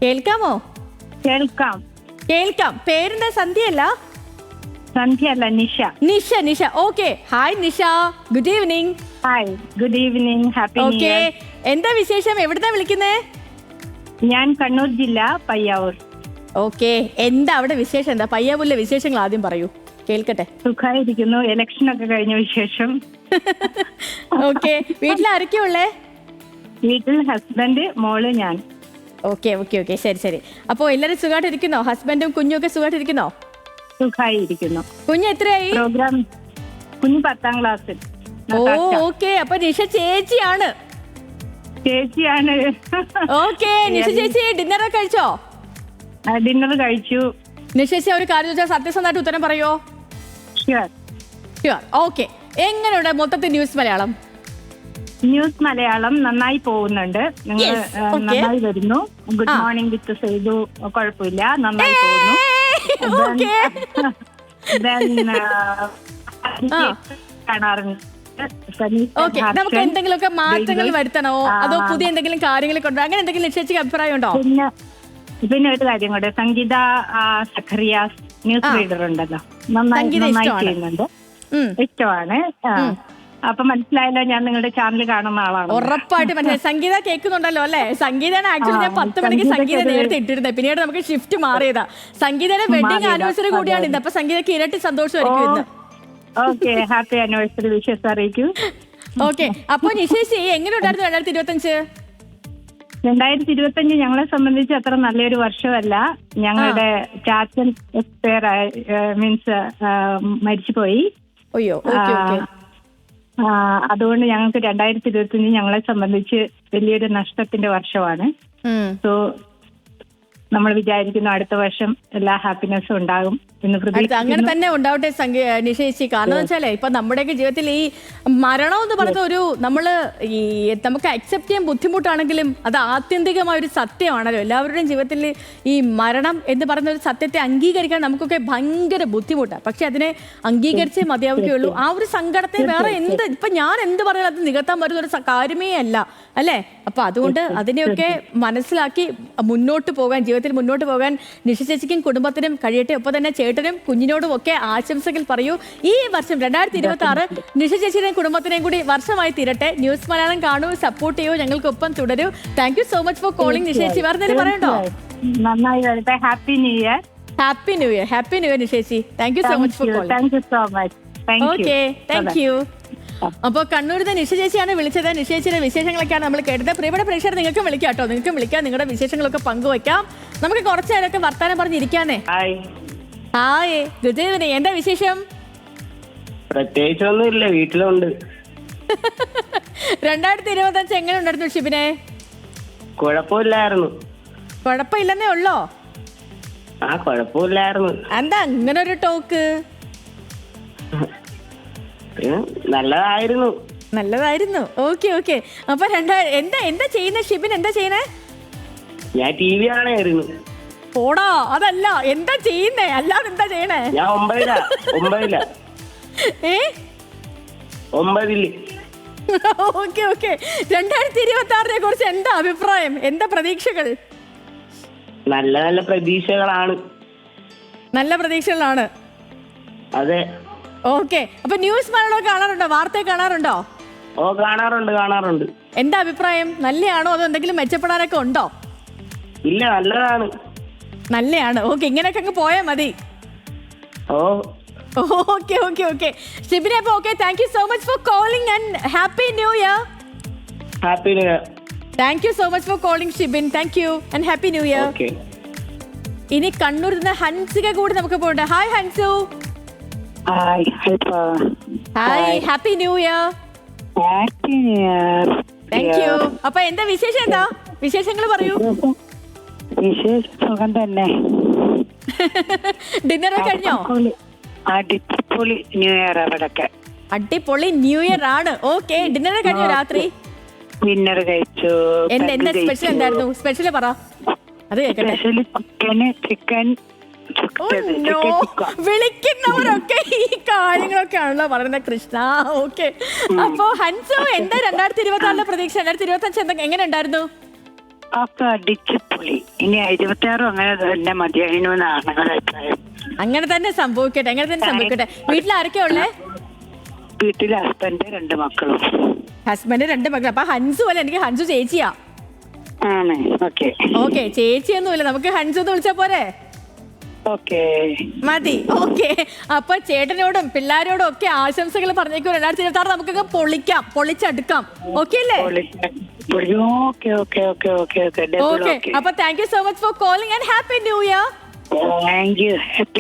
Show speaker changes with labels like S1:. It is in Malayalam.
S1: കേൾക്കാമോ?
S2: കേൾക്കാം.
S1: കേൾക്കാം. പേരെന്താ? സന്ധ്യയല്ല?
S2: സന്ധ്യയല്ല, Nisha.
S1: Nisha. Nisha. Okay. Hi Nisha, good evening.
S2: Hi, good evening. Happy new
S1: okay,
S2: year.
S1: എന്താ വിശേഷം? എവിടുന്നാ വിളിക്കുന്നേ?
S2: ഞാൻ കണ്ണൂർ ജില്ല, പയ്യാവൂർ.
S1: ഓക്കെ, എന്താ അവിടെ വിശേഷം? എന്താ പയ്യാവൂരിലെ വിശേഷങ്ങൾ ആദ്യം പറയൂ, കേൾക്കട്ടെ.
S2: സുഖമായിരിക്കുന്നു. ഇലക്ഷൻ ഒക്കെ കഴിഞ്ഞ വിശേഷം.
S1: ഓക്കെ, വീട്ടിൽ ആരൊക്കെയാ ഉള്ളേ?
S2: വീട്ടിൽ ഹസ്ബൻഡ്, മോള്, ഞാൻ.
S1: ഓക്കെ ഓക്കെ ഓക്കെ, ശരി ശരി. അപ്പോ എല്ലാരും സുഖമായിട്ടിരിക്കുന്നോ? ഹസ്ബൻഡും കുഞ്ഞും ഒക്കെ സുഖമായിട്ടിരിക്കുന്നോ?
S2: സുഖമായിരിക്കുന്നു.
S1: കുഞ്ഞ് എത്രയായി?
S2: പ്രോഗ്രാം കുഞ്ഞ് 10ാം ക്ലാസ്സിൽ.
S1: ഓ ഓക്കെ, അപ്പൊ നിഷ ചേച്ചിയാണ്.
S2: ചേച്ചിയാണ്.
S1: ഓക്കെ, നിഷ ചേച്ചി ഡിന്നറൊക്കെ കഴിച്ചോ?
S2: ഡിന്നർ കഴിച്ചു.
S1: നിഷ ചേച്ചി ഒരു കാര്യം ചോദിച്ചാൽ സത്യസന്ധമായിട്ട് ഉത്തരം പറയോ?
S2: ഷുവർ.
S1: ഷുവർ. ഓക്കെ, എങ്ങനെയുണ്ട് മൊത്തത്തിൽ ന്യൂസ് മലയാളം?
S2: ന്യൂസ് മലയാളം നന്നായി പോകുന്നുണ്ട്. നിങ്ങൾ നന്നായി വരുന്നു. ഗുഡ് മോർണിംഗ് വിത്ത് സേതു കുഴപ്പമില്ല, നന്നായി പോകുന്നു. കാണാറുണ്ട്.
S1: ഓക്കെ, നമുക്ക് എന്തെങ്കിലുമൊക്കെ മാറ്റങ്ങൾ വരുത്തണോ അതോ പുതിയ എന്തെങ്കിലും കാര്യങ്ങൾ കൊണ്ടോ, അങ്ങനെ എന്തെങ്കിലും നിശ്ചയിച്ച അഭിപ്രായം ഉണ്ടോ?
S2: പിന്നെ ഒരു കാര്യം കൂടെ, സംഗീത സഖറിയാസ് ന്യൂസ് റീഡർ ഉണ്ടല്ലോ, നന്നായി ചെയ്യുന്നുണ്ട്. ഇഷ്ടമാണ്. അപ്പൊ മനസ്സിലായല്ലോ, ഞാൻ നിങ്ങളുടെ ചാനൽ കാണുന്ന ആളാണ്.
S1: ഉറപ്പായിട്ട് മനസ്സിലായി. സംഗീത കേൾക്കുന്നുണ്ടല്ലോ അല്ലേ? സംഗീതയാണ് ആക്ച്വലി ഞാൻ 10 മണിക്ക് സംഗീത നേരത്തെ ഇട്ടിരുന്നത്, പിന്നീട് നമുക്ക് ഷിഫ്റ്റ് മാറിയതാ. സംഗീതയുടെ വെഡിങ് ആനിവേഴ്സറി കൂടിയാണ് ഇന്ന്, അപ്പൊ സംഗീതക്ക് ഇരട്ടി സന്തോഷമായിരിക്കും ഇന്ന്.
S2: ഓക്കെ, ഹാപ്പി ആനിവേഴ്സറി വിഷസ് അറിയിക്കൂ.
S1: ഓക്കെ, അപ്പൊ നിശേഷി എങ്ങനെയുണ്ടായിരുന്നു 2025?
S2: 2025 ഞങ്ങളെ സംബന്ധിച്ച് അത്ര നല്ലൊരു വർഷമല്ല. ഞങ്ങളുടെ ചാച്ചൻ എക്സ്പയർ മീൻസ് മരിച്ചുപോയി.
S1: അയ്യോ, ഓക്കെ ഓക്കെ.
S2: അതുകൊണ്ട് ഞങ്ങൾക്ക് 2025 ഞങ്ങളെ സംബന്ധിച്ച് വലിയൊരു നഷ്ടത്തിന്റെ വർഷമാണ്. സോ നമ്മൾ വിചാരിക്കുന്നു അടുത്ത വർഷം എല്ലാ ഹാപ്പിനെസ്സും ഉണ്ടാകും എന്ന് പ്രതീക്ഷിക്കുന്നു.
S1: അങ്ങനെ തന്നെ ഉണ്ടാവട്ടെ നിശേഷി. കാരണം എന്ന് വെച്ചാലേ ഇപ്പൊ നമ്മുടെയൊക്കെ ജീവിതത്തിൽ ഈ മരണം എന്ന് പറയുന്ന ഒരു നമുക്ക് അക്സെപ്റ്റ് ചെയ്യാൻ ബുദ്ധിമുട്ടാണെങ്കിലും അത് ആത്യന്തികമായ ഒരു സത്യമാണല്ലോ. എല്ലാവരുടെയും ജീവിതത്തിൽ ഈ മരണം എന്ന് പറയുന്ന ഒരു സത്യത്തെ അംഗീകരിക്കാൻ നമുക്കൊക്കെ ഭയങ്കര ബുദ്ധിമുട്ടാണ്. പക്ഷെ അതിനെ അംഗീകരിച്ചേ മതിയാവുകയുള്ളൂ. ആ ഒരു സങ്കടത്തെ വേറെ ഇപ്പൊ ഞാൻ എന്ത് പറയാൻ അത് നികത്താൻ പറ്റുന്ന ഒരു കാര്യമേ അല്ല അല്ലേ? അപ്പൊ അതുകൊണ്ട് അതിനെയൊക്കെ മനസ്സിലാക്കി മുന്നോട്ട് പോകാൻ, ജീവിതത്തിൽ മുന്നോട്ട് പോകാൻ നിഷ ചേച്ചിക്കും കുടുംബത്തിനും കഴിയട്ടെ. ഒപ്പം തന്നെ ചേട്ടനും കുഞ്ഞിനോടും ഒക്കെ ആശംസകൾ പറയൂ. ഈ വർഷം 2026 നിഷ ചേച്ചിയുടെയും കുടുംബത്തിനെയും കൂടി വർഷമായി തീരട്ടെ. ന്യൂസ് മലയാളം കാണൂ, സപ്പോർട്ട് ചെയ്യൂ, ഞങ്ങൾക്കൊപ്പം തുടരൂ. Thank you so much for calling Nisha ചേച്ചി. വേറെ എന്തെങ്കിലും പറയണ്ടോ?
S2: നന്നായി വരട്ടെ. Happy new year.
S1: Happy new year. Happy new year Nisha ചേച്ചി. Thank you so much for calling.
S2: Thank you so much.
S1: Okay, thank you. അപ്പോൾ കണ്ണൂരിൽ നിഷ ചേച്ചിയാണ് വിളിച്ചത്. നിഷ ചേച്ചിയുടെ വിശേഷങ്ങളൊക്കെയാണ് നമ്മൾ കേട്ടത്. പ്രിയപ്പെട്ട പ്രേക്ഷകർ, നിങ്ങൾക്കും വിളിക്കാം കേട്ടോ, നിങ്ങൾക്കും വിളിക്കാം, നിങ്ങളുടെ വിശേഷങ്ങളൊക്കെ പങ്കുവയ്ക്കാം. നമുക്ക് കുറച്ചു നേരമൊക്കെ വർത്താനം പറഞ്ഞിരിക്കാന്നേ. Hi, good evening. എന്താ വിശേഷം?
S3: പ്രത്യേകിച്ചൊന്നുമില്ല, വീട്ടിലുണ്ട്.
S1: 2025 എങ്ങനെ ഉണ്ടായിരുന്നു ഷിബിനെ?
S3: കുഴപ്പമില്ലായിരുന്നു.
S1: കുഴപ്പമില്ലെന്നേ ഉള്ളോ?
S3: കുഴപ്പമില്ലായിരുന്നു.
S1: എന്താ അങ്ങനെ ഒരു ടോക്ക്?
S3: നല്ലതായിരുന്നു.
S1: നല്ലതായിരുന്നു. Okay okay. അപ്പൊ എന്താ ചെയ്യുന്നേ ഷിബിൻ? എന്താ ചെയ്യണേ?
S3: ഞാൻ TV കാണായിരുന്നു.
S1: പോടാ, അതല്ല, എന്താ ചെയ്യുന്നേ? അല്ലാതെ എന്താ ചെയ്യണേ?
S3: ഞാൻ 9
S1: ഓക്കെ ഓക്കെ. 2026 കുറിച്ച് എന്താ അഭിപ്രായം? എന്താ പ്രതീക്ഷകൾ?
S3: നല്ല നല്ല പ്രതീക്ഷകളാണ്.
S1: നല്ല പ്രതീക്ഷകളാണ്.
S3: അതെ.
S1: ഓക്കെ, അപ്പൊ ന്യൂസ് മലയാളം കാണാറുണ്ടോ? വാർത്ത കാണാറുണ്ടോ?
S3: കാണാറുണ്ട്.
S1: എന്താ അഭിപ്രായം? നല്ലയാണോ അതോ എന്തെങ്കിലും മെച്ചപ്പെടാനൊക്കെ ഉണ്ടോ?
S3: ഇല്ല, നല്ലതാണ്.
S1: നല്ലയാണ്. ഓക്കെ, ഇങ്ങനെയൊക്കെ അങ്ങ് പോയാൽ മതി. Okay okay okay. ഷിബിനെ, അപ്പൊ okay, thank you so much for calling and happy new year.
S3: Happy new year.
S1: Thank you so much for calling Shibin. Thank you and happy new year. ഇനി കണ്ണൂരിൽ നിന്ന് ഹൻസിക കൂടി നമുക്ക് പോകണ്ട. Hi Hansu. Hi, happy new year. Thank you. അപ്പൊ എന്താ വിശേഷം? എന്താ വിശേഷങ്ങൾ പറയൂ.
S2: സുഖം തന്നെ.
S1: ഡിന്നർ കഴിഞ്ഞോ?
S2: അടിപൊളി ന്യൂ ഇയർ.
S1: അടിപൊളി ന്യൂ ഇയർ ആണ്. ഓക്കെ, ഡിന്നർ കഴിഞ്ഞോ? രാത്രി
S2: ഡിന്നർ കഴിച്ചു.
S1: എന്താ സ്പെഷ്യൽ? എന്തായിരുന്നു സ്പെഷ്യൽ? പറ, അത് കേൾക്കട്ടെ.
S2: ചിക്കൻ.
S1: വിളിക്കുന്നവരൊക്കെ ഈ കാര്യങ്ങളൊക്കെ ആണല്ലോ പറയുന്നത് കൃഷ്ണ. ഓക്കെ, അപ്പൊ ഹൻസു, എന്താ 2026 പ്രതീക്ഷ? 2025 എങ്ങനെ ഉണ്ടായിരുന്നു?
S4: ഒക്കെ അടിച്ച് പൊളി. ഇനി 26 അങ്ങനെ തന്നെ മതിയായിരുന്നാണ് ഞങ്ങളുടെ അഭിപ്രായം.
S1: അങ്ങനെ തന്നെ സംഭവിക്കട്ടെ, അങ്ങനെ തന്നെ സംഭവിക്കട്ടെ. വീട്ടിൽ ആരൊക്കെയാ ഉള്ളേ?
S4: വീട്ടിലെ ഹസ്ബൻഡ് 2 മക്കളും.
S1: ഹസ്ബൻഡ് 2 മക്കൾ. അപ്പൊ ഹൻസു അല്ല, എനിക്ക് ഹൻസു ചേച്ചിയാ.
S4: ആണ്. ഓക്കെ
S1: ഓക്കെ, ചേച്ചിയൊന്നുമില്ല, നമുക്ക് ഹൻസു എന്ന് വിളിച്ചാ പോരെ?
S4: ഓക്കെ
S1: മതി. ഓക്കെ, അപ്പൊ ചേട്ടനോടും പിള്ളേരോടും ഒക്കെ ആശംസകൾ പറഞ്ഞേക്കും. 2026 നമുക്കൊക്കെ പൊളിക്കാം, പൊളിച്ചെടുക്കാം. ഓക്കെ അല്ലേ?
S4: Okay okay okay okay okay
S1: okay, അപ്പൊ thank you so much for calling and happy new year.
S4: Thank U.